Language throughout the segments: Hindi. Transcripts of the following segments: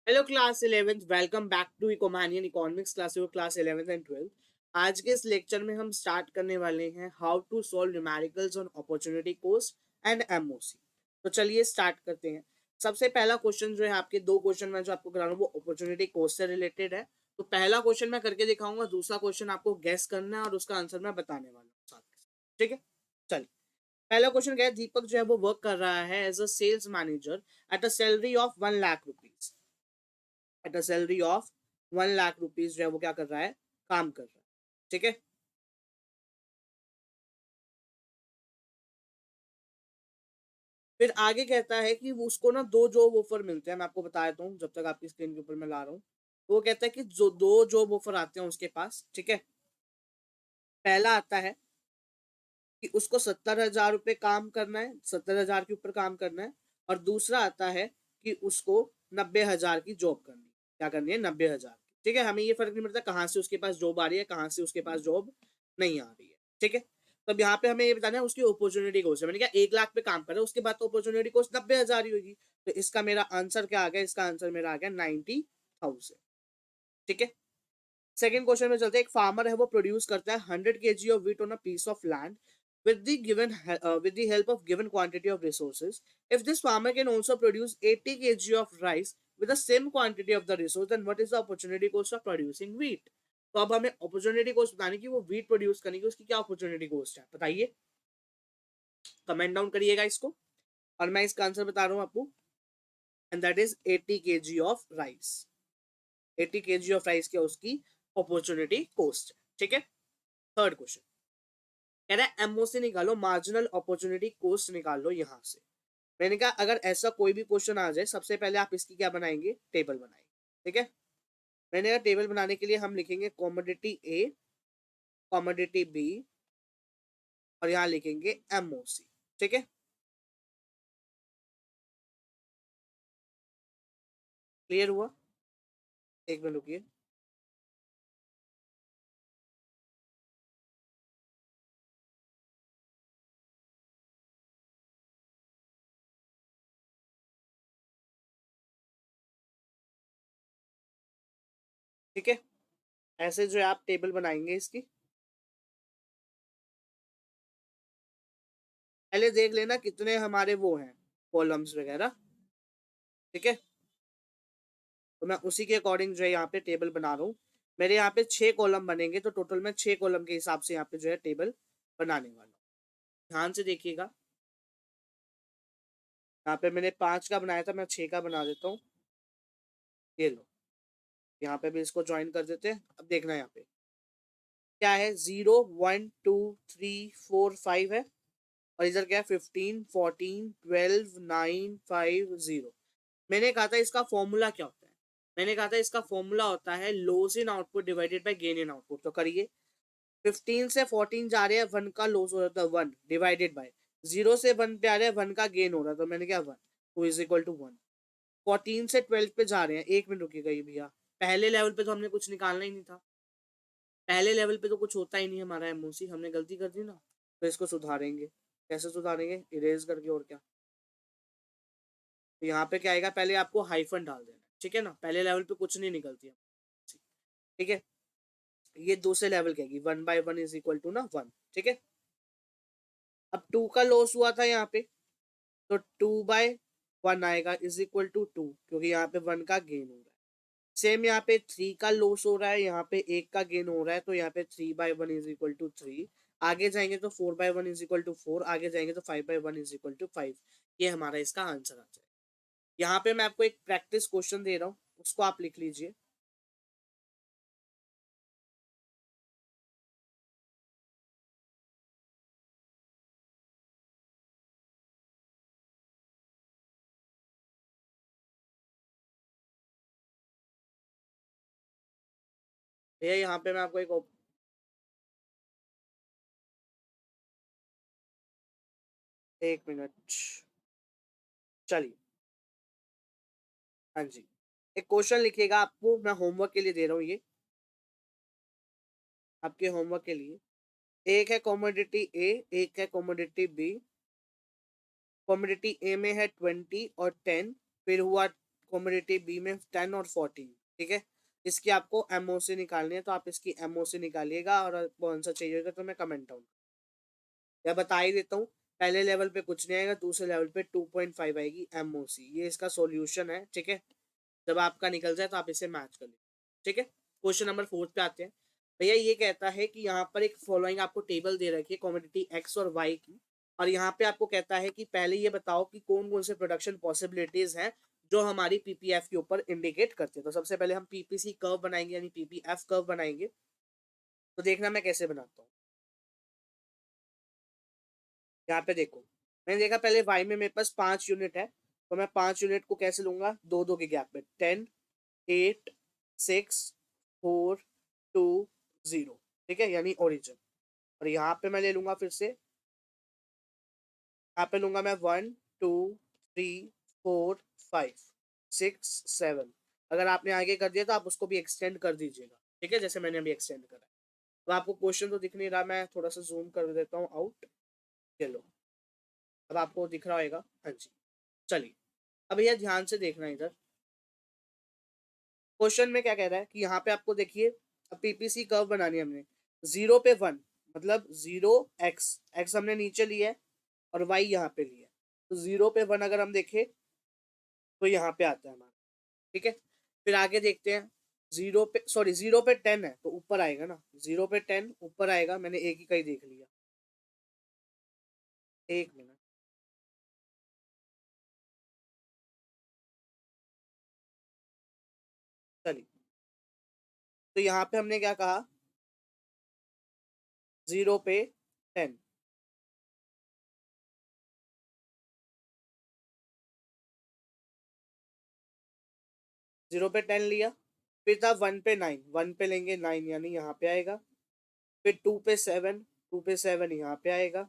Hello class 11th, welcome back to Ecomanian economics class class 11th and 12th। आज के इस लेक्चर में हम स्टार्ट करने वाले हैं how to solve numericals on opportunity cost and MOC. तो चलिए स्टार्ट करते हैं। सबसे पहला क्वेश्चन जो है, आपके दो क्वेश्चन में जो आपको करा रहा हूँ वो अपॉर्चुनिटी कॉस्ट से रिलेटेड है। तो पहला क्वेश्चन मैं करके दिखाऊंगा, दूसरा क्वेश्चन आपको गेस करना है और उसका आंसर मैं बताने वाला हूँ साथ में। ठीक है, चलिए। पहला क्वेश्चन क्या है, दीपक जो है वो वर्क कर रहा है as a sales manager at a salary of 1 lakh rupees. At a salary of 1 lakh rupees जो है वो क्या कर रहा है, काम कर रहा है। ठीक है, फिर आगे कहता है कि उसको ना दो जॉब ऑफर मिलते हैं। मैं आपको बता देता हूँ जब तक आपकी स्क्रीन के ऊपर मैं ला रहा हूँ। तो वो कहता है कि जो दो जॉब ऑफर आते हैं उसके पास। ठीक है, पहला आता है कि उसको 70,000 रुपये काम करना है, 70,000 के ऊपर काम करना है। और दूसरा आता है कि उसको 90,000 की जॉब करनी है। क्या करनी है? 90,000 की। ठीक है, हमें ये फर्क नहीं पड़ता कहाँ से उसके पास जॉब आ रही है, कहाँ से उसके पास जॉब नहीं आ रही है। ठीक है, तो अब यहाँ पे हमें ये बताना है उसकी अपॉर्चुनिटी कॉस्ट है। मैंने कहा 1 लाख पे काम कर रहा है, उसके बाद तो अपॉर्चुनिटी कॉस्ट 90,000 ही होगी। तो इसका मेरा आंसर क्या आ गया? इसका आंसर मेरा आ गया 90,000। ठीक है, सेकंड क्वेश्चन में चलते हैं। एक फार्मर है, वो प्रोड्यूस करता है 100 kg of wheat on a piece of land with the help of given quantity of resources. If this farmer can also produce 80 kg of rice with the same quantity of the resource, then what is the opportunity cost of producing wheat? तो अब हमें अपॉर्चुनिटी कॉस्ट बताने की, वो व्हीट प्रोड्यूस करने की उसकी क्या अपॉर्चुनिटी कॉस्ट है, बताइए। कमेंट डाउन करिएगा इसको। और मैं इसका आंसर बता रहा हूँ आपको, and that is 80 kg of rice. 80 kg of rice क्या उसकी अपॉर्चुनिटी कॉस्ट है। ठीक है, थर्ड क्वेश्चन कह रहा है एमओसी निकालो, मार्जिनल अपॉर्चुनिटी कॉस्ट निकाल लो यहां से। मैंने कहा अगर ऐसा कोई भी क्वेश्चन आ जाए, सबसे पहले आप इसकी क्या बनाएंगे? टेबल बनाएंगे। ठीक है, मैंने कहा टेबल बनाने के लिए हम लिखेंगे कॉमोडिटी ए, कॉमोडिटी बी, और यहाँ लिखेंगे एमओसी। ठीक है, क्लियर हुआ? एक मिनट रुकिए। ठीक है, ऐसे जो है आप टेबल बनाएंगे इसकी। पहले देख लेना कितने हमारे वो हैं, कॉलम्स वगैरह। ठीक है, तो मैं उसी के अकॉर्डिंग जो है यहाँ पे टेबल बना रहा हूँ। मेरे यहाँ पे 6 कॉलम बनेंगे, तो टोटल मैं 6 कॉलम के हिसाब से यहाँ पे जो है टेबल बनाने वाला हूँ। ध्यान से देखिएगा। यहाँ पे मैंने 5 का बनाया था, मैं 6 का बना देता हूँ। ये लो, यहाँ पे भी इसको ज्वाइन कर देते हैं। अब देखना यहाँ पे क्या है, 0 1 2 3 4 5 है। और इधर क्या है, 15 14 12 9 5 0। मैंने कहा था इसका फॉर्मूला क्या होता है? मैंने कहा था इसका फॉर्मूला होता है loss in output divided by gain in output. तो करिए, 15 से 14 जा रहे हैं, 1 का लॉस हो रहा था 1 डिवाइडेड बाय 0 से 1 पे आ रहे हैं, 1 का गेन हो रहा था। मैंने क्या 1 टू इज इक्वल टू 1। 14 से 12 पे जा रहे हैं, 1 मिनट रुकिएगा ये भैया। पहले लेवल पे तो हमने कुछ निकालना ही नहीं था। पहले लेवल पे तो कुछ होता ही नहीं हमारा एमओसी, हमने गलती कर दी ना। तो इसको सुधारेंगे। कैसे सुधारेंगे? इरेज करके, और क्या। तो यहाँ पे क्या आएगा, पहले आपको हाइफन डाल देना। ठीक है ना, पहले लेवल पे कुछ नहीं निकलती है। ठीक है, ये दूसरे लेवल की आएगी, 1/1 इज इक्वल टू ना 1। ठीक है, अब 2 का लॉस हुआ था यहाँ पे, तो 2/1 आएगा इज इक्वल टू 2, क्योंकि यहाँ पे 1 का गेन हो रहा है। सेम यहाँ पे 3 का लॉस हो रहा है, यहाँ पे 1 का गेन हो रहा है, तो यहाँ पे 3/1 इज इक्वल टू 3। आगे जाएंगे तो 4/1 इज इक्वल टू 4, आगे जाएंगे तो 5/1 इज इक्वल टू 5। ये हमारा इसका आंसर आ जाए। यहाँ पे मैं आपको एक प्रैक्टिस क्वेश्चन दे रहा हूँ, उसको आप लिख लीजिए। भैया यहाँ पे मैं आपको एक मिनट, चलिए। हाँ जी, एक क्वेश्चन लिखिएगा, आपको मैं होमवर्क के लिए दे रहा हूँ ये, आपके होमवर्क के लिए। एक है कॉमोडिटी ए, एक है कॉमोडिटी बी। कॉमोडिटी ए में है 20 और 10, फिर हुआ कमोडिटी बी में 10 और 14, ठीक है। इसकी आपको एमओसी निकालनी है, तो आप इसकी एमओसी निकालिएगा, और कौन सा चाहिए होगा तो मैं कमेंट डाउन या बता ही देता हूँ। पहले लेवल पे कुछ नहीं आएगा, दूसरे लेवल पे 2.5 आएगी एमओसी, ये इसका सॉल्यूशन है, ठीक है। जब आपका निकल जाए तो आप इसे मैच कर लीजिए, ठीक है। क्वेश्चन नंबर 4 पे आते हैं। भैया ये कहता है कि यहाँ पर एक फॉलोइंग आपको टेबल दे रखी है कमोडिटी एक्स और वाई की, और यहाँ पे आपको कहता है कि पहले ये बताओ कि कौन कौन से प्रोडक्शन पॉसिबिलिटीज हैं जो हमारी पीपीएफ के ऊपर इंडिकेट करते हैं। तो सबसे पहले हम पीपीसी कर्व बनाएंगे, यानी पीपीएफ कर्व बनाएंगे। तो देखना मैं कैसे बनाता हूँ। यहाँ पे देखो, मैंने देखा पहले वाई में मेरे पास 5 यूनिट है, तो मैं 5 यूनिट को कैसे लूंगा, दो दो के गैप में, 10, 8, 6, 4, 2, 0, ठीक है, यानी ओरिजिन। और यहाँ पे मैं ले लूंगा फिर से, यहाँ पे लूंगा मैं 1, 2, 3, 4, 5, 6, 7। अगर आपने आगे कर दिया तो आप उसको भी एक्सटेंड कर दीजिएगा, ठीक है, जैसे मैंने अभी एक्सटेंड करा है। तो आपको क्वेश्चन तो दिख नहीं रहा, मैं थोड़ा सा जूम कर देता हूँ आउट। चलो, अब आपको दिख रहा होगा, हाँ जी। चलिए, अब भैया ध्यान से देखना इधर। क्वेश्चन में क्या कह रहा है कि यहाँ पे आपको देखिए, पीपीसी कर्व बनानी है हमने, 0 पे 1, मतलब 0 एक्स, एक्स हमने नीचे लिया है और वाई यहाँ पे लिया है। तो 0 पे 1 अगर हम देखें तो यहाँ पे आता है हमारा, ठीक है। फिर आगे देखते हैं, 0 पे, सॉरी 0 पे 10 है तो ऊपर आएगा ना, 0 पे 10 ऊपर आएगा। मैंने एक ही कहीं देख लिया, एक मिनट। चलिए, तो यहाँ पे हमने क्या कहा, 0 पे 10, 0 पे 10 लिया। फिर था 1 पे 9, 1 पे लेंगे 9, यानी यहाँ पे आएगा। फिर 2 पे 7, 2 पे 7 यहाँ पे आएगा।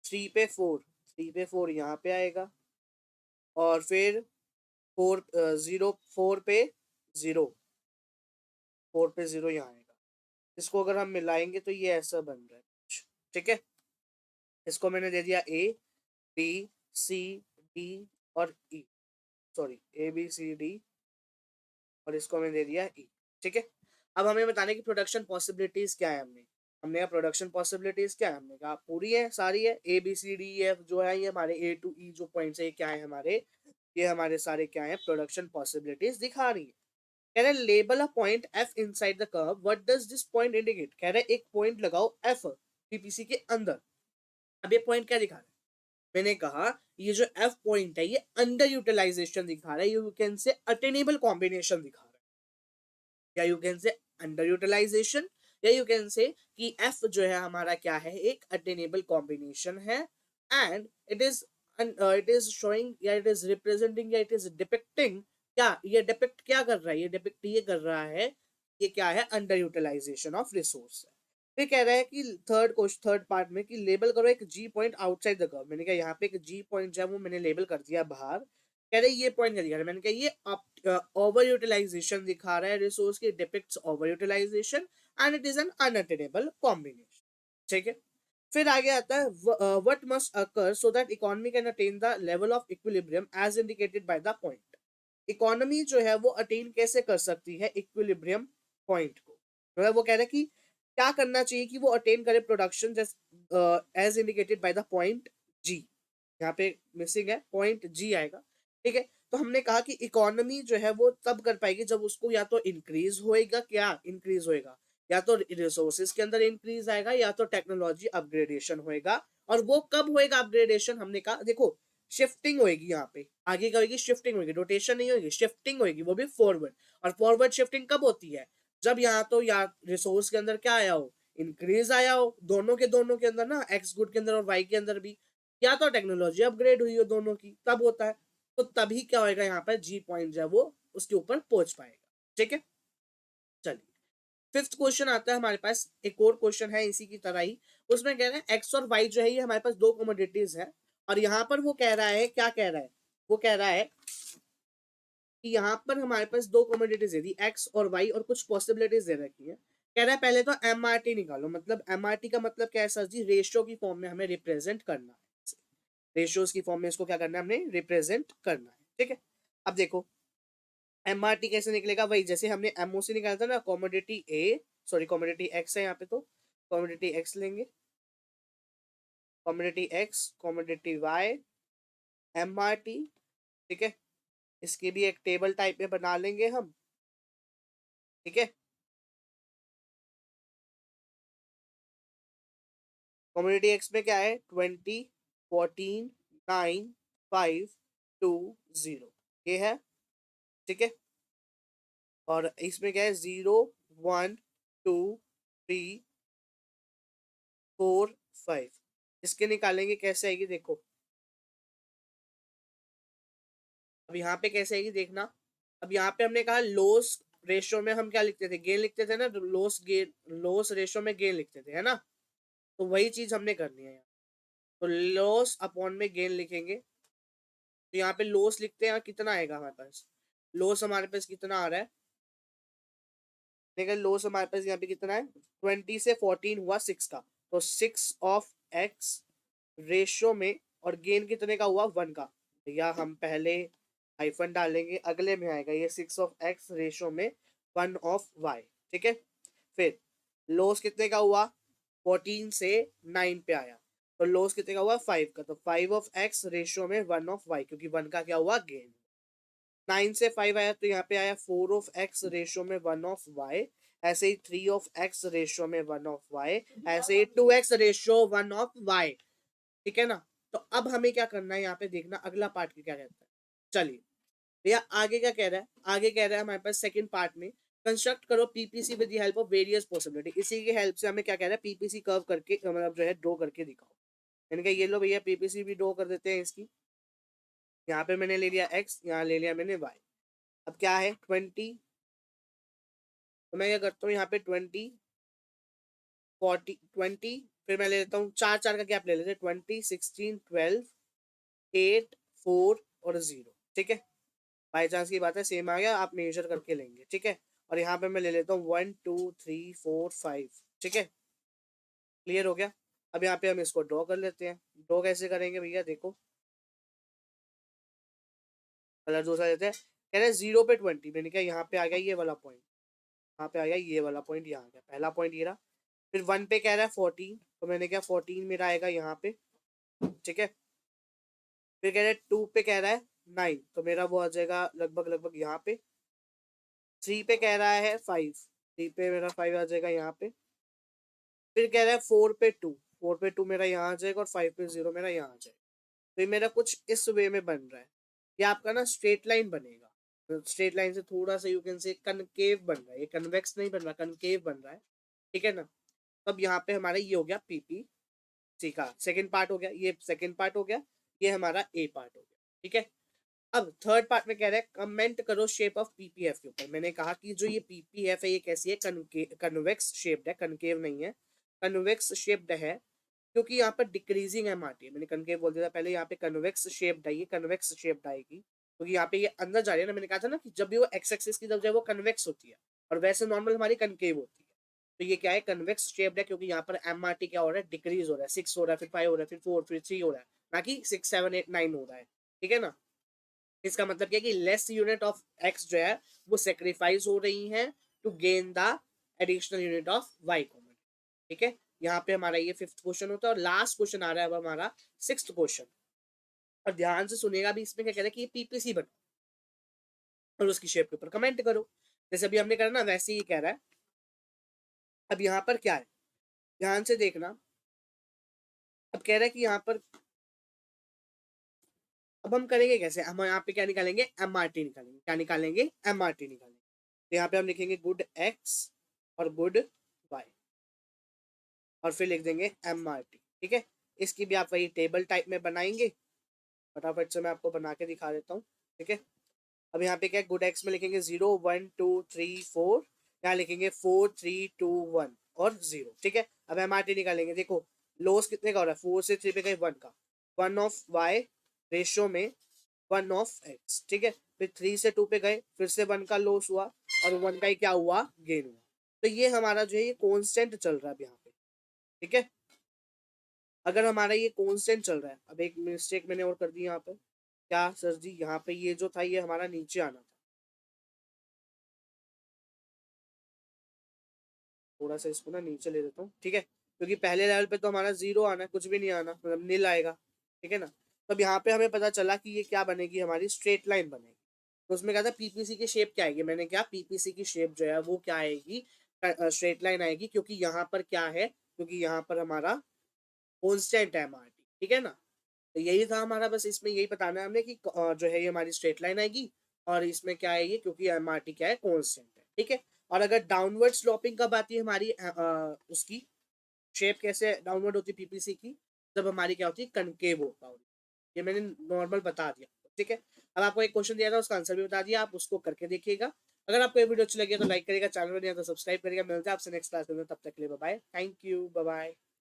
3 पे 4, 3 पे 4 यहाँ पे आएगा। और फिर 4, 0, 4 पे 0, 4 पे 0 यहाँ आएगा। इसको अगर हम मिलाएंगे तो ये ऐसा बन रहा है, ठीक है। इसको मैंने दे दिया ए, बी, सी, डी और E, sorry A B C D, और इसको मैंने दे दिया ई, ठीक है। अब हमें बताने की प्रोडक्शन पॉसिबिलिटीज क्या है। हमने कहा प्रोडक्शन पॉसिबिलिटीज क्या है, हमने कहा पूरी है, सारी है, A B C D F जो है, ये हमारे ए टू ई जो पॉइंट्स है, ये क्या है हमारे, ये हमारे सारे क्या है, प्रोडक्शन पॉसिबिलिटीज दिखा रही है। कह रहे label a point F inside the curve, what does this point indicate. कह रहे एक पॉइंट लगाओ एफ पीपीसी के अंदर। अब ये पॉइंट क्या दिखा रहा है, मैंने कहा ये जो एफ पॉइंट है ये अंडर यूटिलाइजेशन दिखा रहा है, you can say attainable combination दिखा रहा है, या you can say under utilization, या यू कैन से कि एफ जो है हमारा क्या है, एक अटेनेबल कॉम्बिनेशन है। एंड इट इज शोइंग, या इट इज रिप्रेजेंटिंग, या इट इज डिपिक्टिंग, क्या ये डिपिक्ट क्या कर रहा है, ये डिपिक्ट ये कर रहा है, ये क्या है, अंडर यूटिलाइजेशन ऑफ रिसोर्स है। फिर कह रहा है कि थर्ड क्वेश्चन, थर्ड पार्ट में, कि लेबल करो एक जी पॉइंट आउटसाइड द कर्व। मैंने कहा यहाँ पे एक जी पॉइंट जो है वो मैंने लेबल कर दिया बाहर। कह रहे ये पॉइंट क्या दिखा रहा है, मैंने कहा ये ओवर यूटिलाइजेशन दिखा रहा है रिसोर्स की, depicts over utilization and it is an unattainable combination, ठीक है। फिर आगे आता है what must occur so that economy can attain the level of equilibrium as indicated by the point. Economy जो है वो अटेन कैसे कर सकती है इक्विलिब्रियम पॉइंट को, मतलब वो कह रहा है कि क्या करना चाहिए कि वो अटेन करे production as indicated by the point G. यहाँ पे मिसिंग है, पॉइंट जी आएगा, ठीक है। तो हमने कहा कि इकोनॉमी जो है वो तब कर पाएगी जब उसको या तो इंक्रीज होएगा, क्या इंक्रीज होएगा, या तो रिसोर्सेज के अंदर इंक्रीज आएगा, या तो टेक्नोलॉजी अपग्रेडेशन होएगा। और वो कब होएगा अपग्रेडेशन, हमने कहा देखो शिफ्टिंग होएगी, यहाँ पे आगे क्या होगी, शिफ्टिंग होगी, रोटेशन नहीं होगी, शिफ्टिंग होगी, वो भी फॉरवर्ड। और फॉरवर्ड शिफ्टिंग कब होती है, जब यहाँ तो या रिसोर्स के अंदर क्या आया हो, इंक्रीज आया हो, दोनों के अंदर ना, एक्स गुड के अंदर और वाई के अंदर भी, या तो टेक्नोलॉजी अपग्रेड हुई हो दोनों की, तब होता है। तो तभी क्या होएगा, यहाँ पर जी पॉइंट जो है वो उसके ऊपर पहुंच पाएगा, ठीक है। चलिए, फिफ्थ क्वेश्चन आता है हमारे पास, एक और क्वेश्चन है इसी की तरह ही। उसमें कह रहे हैं एक्स और वाई जो है ये हमारे पास दो कमोडिटीज है, और यहाँ पर वो कह रहा है, क्या कह रहा है, वो कह रहा है कि यहाँ पर हमारे पास दो कमोडिटीज दे दी, एक्स और वाई, और कुछ पॉसिबिलिटीज दे रखी है। कह रहा है पहले तो एमआरटी निकालो, मतलब एमआरटी का मतलब क्या है सर जी, रेशियो की फॉर्म में हमें रिप्रेजेंट करना है, रेशियोज की फॉर्म में इसको क्या करना है, हमने रिप्रेजेंट करना है, ठीक है। अब देखो MRT कैसे निकलेगा, वही जैसे हमने MOC निकाला था ना, commodity A, sorry commodity X है यहाँ पे, तो कमोडिटी एक्स लेंगे, commodity X, commodity Y, MRT, ठीक है। इसकी भी एक टेबल टाइप में बना लेंगे हम, ठीक है। कम्युनिटी एक्स में क्या है, 20, 14, 9, 5, 2, 0, ये है, ठीक है। और इसमें क्या है, 0, 1, 2, 3, 4, 5। इसके निकालेंगे, कैसे आएगी देखो, अब यहाँ पे कैसे आएगी देखना। अब यहाँ पे हमने कहा लॉस रेशियो में हम क्या लिखते थे, गेन लिखते थे ना, लॉस गेन, लॉस रेशियो में गेन लिखते थे, है ना। तो वही चीज हमने करनी है यहाँ। तो लॉस अपॉन में गेन लिखेंगे, तो यहाँ पे लॉस लिखते हैं, कितना आएगा हमारे पास, लॉस हमारे पास कितना आ रहा है, देखिए लॉस हमारे पास यहाँ पे कितना है, 20 से 14 हुआ 6 का, तो 6 ऑफ x रेशियो में, और गेन कितने का हुआ 1 का, या हम पहले हाइफन डालेंगे, अगले में आएगा ये 6 ऑफ x रेशियो में 1 ऑफ y, ठीक है। फिर लॉस कितने का हुआ, 14 से 9 पे आया, तो लॉस कितने का हुआ 5 का, तो 5 ऑफ x रेशियो में 1 ऑफ y, क्योंकि 1 का क्या हुआ गेन। 9 से 5 आया, तो यहाँ पे आया 4 ऑफ x रेशियो में 1 ऑफ y, ऐसे ही 3 ऑफ x रेशियो में 1 ऑफ y, ऐसे ही 2x रेशियो 1 ऑफ y, ठीक है ना। तो अब हमें क्या करना है, यहाँ पे देखना अगला पार्ट क्या कहता है। चलिए भैया आगे क्या कह रहा है, आगे कह रहा है हमारे पास सेकंड पार्ट में, कंस्ट्रक्ट करो PPC with the help of various possibility. इसी की हेल्प से हमें क्या कह रहा है, पीपीसी कर्व करके मतलब जो है ड्रॉ करके दिखाओ। यानी कि ये लो भैया पीपीसी भी ड्रॉ कर देते हैं इसकी। यहाँ पे मैंने ले लिया x, यहाँ ले लिया मैंने y। अब क्या है 20, तो मैं क्या करता हूँ यहाँ पे 20, 40, 20, फिर मैं ले लेता हूँ चार चार का गैप ले लेते हैं, 20, 16, 12, 8, 4 और 0, ठीक है। बाई चांस की बात है सेम आ गया, आप मेजर करके लेंगे, ठीक है। और यहाँ पे मैं ले लेता हूँ 1, 2, 3, 4, 5, ठीक है। क्लियर हो गया। अब यहाँ पे हम इसको ड्रॉ कर लेते हैं। ड्रॉ कैसे करेंगे भैया देखो, कलर दूसरा लेते हैं। कह रहे 0 पे 20, मैंने कहा यहाँ पे आ गया ये वाला पॉइंट, यहाँ पे आ गया ये वाला पॉइंट, यहाँ आ गया पहला पॉइंट ये रहा। फिर 1 पे कह रहा है 14, तो मैंने क्या 14 मेरा आएगा यहाँ पे, ठीक है। फिर कह रहा है 2 पे कह रहा है 9, तो मेरा वो आ जाएगा लगभग लगभग यहाँ पे। 3 पे कह रहा है 5, 3 पे मेरा 5 आ जाएगा यहाँ पे। फिर कह रहा है 4 पे 2, 4 पे 2 मेरा यहाँ आ जाएगा, और 5 पे 0 मेरा यहाँ आ जाएगा। तो ये मेरा कुछ इस वे में बन रहा है। ये आपका ना स्ट्रेट लाइन बनेगा, स्ट्रेट लाइन से थोड़ा सा यू कैन से कनकेव बन रहा है, ये कन्वेक्स नहीं बन रहा, कनकेव बन रहा है, ठीक है ना। अब यहाँ पे हमारा ये हो गया पीपी, ठीक है, सेकंड पार्ट हो गया, ये सेकंड पार्ट हो गया, ये हमारा ए पार्ट हो गया, ठीक है। अब थर्ड पार्ट में कह रहा है कमेंट करो शेप ऑफ पीपीएफ के ऊपर। मैंने कहा कि जो ये पीपीएफ है ये कैसी है, कन्वेक्स शेप्ड है, कनकेव नहीं है, कन्वेक्स शेप्ड है, क्योंकि यहाँ पर डिक्रीजिंग एमआरटी है। मैंने कनकेव बोल दिया था पहले, यहाँ पे कन्वेक्स शेप्ड है, ये कन्वेक्स शेप्ड आएगी, क्योंकि यहाँ पे ये अंदर जा रही है ना। मैंने कहा था ना कि जब भी वो एक्स एक्सिस की तरफ जाए वो कन्वेक्स होती है, और वैसे नॉर्मल हमारी कनकेव होती है। तो ये क्या है, कन्वेक्स शेप्ड है, क्योंकि यहाँ पर एमआरटी क्या हो रहा है, डिक्रीज हो रहा है, 6 हो रहा है, फिर 5 हो रहा है, फिर 4, फिर 3 हो रहा है, ना कि 6, 7, 8, 9 हो रहा है, ठीक है ना। इसका मतलब क्या है कि लेस यूनिट ऑफ एक्स जो है वो सेक्रीफाइस हो रही है to gain the additional unit of Y common, ठीक है। यहाँ पे हमारा ये फिफ्थ क्वेश्चन होता है, और लास्ट क्वेश्चन आ रहा है अब हमारा सिक्स्थ क्वेश्चन। और ध्यान से सुनेगा भी, इसमें क्या कह रहा है कि ये पीपीसी बनो और उसकी शेप के ऊपर कमेंट करो, जैसे अभी हमने करा ना वैसे ही कह रहा है। अब यहाँ पर क्या है, ध्यान से देखना। अब कह रहा है कि यहाँ पर अब हम करेंगे कैसे, हम यहाँ पे क्या निकालेंगे, एमआरटी निकालेंगे, क्या निकालेंगे, एमआरटी निकालेंगे। तो यहाँ पे हम लिखेंगे गुड एक्स और गुड वाई, और फिर लिख देंगे एमआरटी, ठीक है। इसकी भी आप वही टेबल टाइप में बनाएंगे, फटाफट से मैं आपको बना के दिखा देता हूँ, ठीक है। अब यहाँ पे क्या गुड एक्स में लिखेंगे 0, 1, 2, 3, 4, यहाँ लिखेंगे 4, 3, 2, 1 और 0, ठीक है। अब एमआरटी निकालेंगे, देखो लॉस कितने का हो रहा है, 4 से 3 पे गए 1 का, 1 ऑफ y रेशियो में 1 ऑफ x, ठीक है। फिर 3 से 2 पे गए, फिर से 1 का लॉस हुआ, और 1 का ही क्या हुआ, गेन हुआ। तो ये हमारा जो है ये कॉन्स्टेंट चल रहा है अब यहाँ पे, ठीक है। अगर हमारा ये कॉन्स्टेंट चल रहा है, अब एक मिस्टेक मैंने और कर दी यहाँ पे, क्या सर जी, यहाँ पे ये जो था ये हमारा नीचे आना था, थोड़ा सा इसको ना नीचे ले देता हूँ, ठीक है, क्योंकि पहले लेवल पे तो हमारा जीरो आना है, कुछ भी नहीं आना, मतलब नील आएगा, ठीक है ना। तो अब यहाँ पे हमें पता चला कि ये क्या बनेगी, हमारी स्ट्रेट लाइन बनेगी। तो उसमें क्या था, पीपीसी की शेप क्या आएगी, मैंने क्या पीपीसी की शेप जो है वो क्या आएगी, स्ट्रेट लाइन आएगी, क्योंकि यहाँ पर क्या है, क्योंकि यहाँ पर हमारा कॉन्स्टेंट है एमआरटी, ठीक है ना। तो यही था हमारा, बस इसमें यही बताना है हमने कि जो है ये हमारी स्ट्रेट लाइन आएगी, और इसमें क्या आएगी, क्योंकि एमआरटी क्या है, कॉन्स्टेंट है, ठीक है। और अगर डाउनवर्ड स्लोपिंग कब आती है हमारी उसकी शेप कैसे डाउनवर्ड होती है पीपीसी की, जब हमारी क्या होती है, कनकेव होता है। ये मैंने नॉर्मल बता दिया, ठीक है। अब आपको एक क्वेश्चन दिया था, उसका आंसर भी बता दिया, आप उसको करके देखिएगा। अगर आपको ये वीडियो अच्छी लगी तो लाइक करिएगा, चैनल पर नहीं तो सब्सक्राइब करिएगा। मिलते हैं आपसे नेक्स्ट क्लास में, तब तक के लिए bye bye, thank you, bye bye.